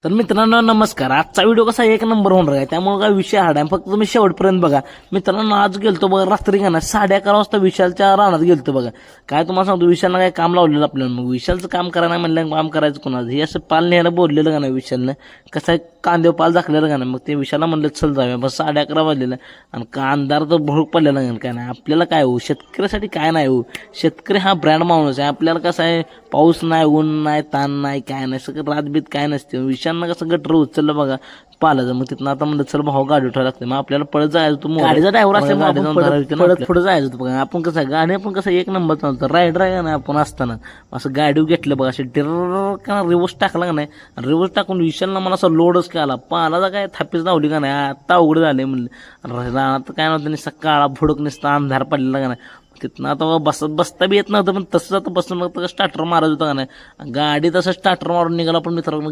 तर मित्रांनो नमस्कार. आजचा व्हिडिओ कसा एक नंबर होणार आहे, त्यामुळे काय विषय हार्ड आहे, फक्त तुम्ही शेवटपर्यंत बघा. मित्रांनो आज गेलतो बघा रात्री का ना 11:30 वाजता विशालच्या रानात गेलतो बघा. काय तुम्हाला सांगतो, विशालनं काय काम लावलेलं आपल्याला. मग विशालचं काम करायला म्हणलं काम करायचं कोणाचं, हे असं पाल न्यायला बोललेलं का नाही विशालनं. कसं आहे कांदेव पाल दाखलेलं का नाही, मग ते विशालला म्हणलं चल जाऊया. बस 11:30 वाजलेलं आणि अंधार तर भोग पडलेला काय नाही. आपल्याला काय हो, शेतकऱ्यासाठी काय नाही हो, शेतकरी हा ब्रँड माणूस आहे. आपल्याला कसं आहे पाऊस नाही, ऊन नाही, ताण नाही, काय नाही, सगळं रातबीत काय नसते. विशालनं कसं गटर उचललं बघा पालाचं. मग तिथनं आता म्हणलं चल भाऊ गाडी उठायला लागते. मग आपल्याला पळत जायचं होतं, गाडीचा ड्रायव्हर असल्यामुळे पळत पुढे जायचं होतं बघा. आपण कसं गाडी आपण कसं एक नंबर चालतो, रायडर आहे ना आपण असताना असं गाडी घेतलं बघा, असे टिर का रिवर्स टाकला का नाही, रिवर्स टाकून विशालनं मला असं लोडच केला. पालाचा काय थापीच लावली का नाही, आता अवघड झाले म्हणलं. रानात काय नव्हतं, नुसता काळा फुडक नुसता अंधार पडलेला का नाही. तिथनं आता बसता बी येत नव्हतं, पण तसंच आता बसून स्टार्टर मारत होतं का नाही. गाडी तसं स्टार्टर मारून निघाला. पण मित्रांनो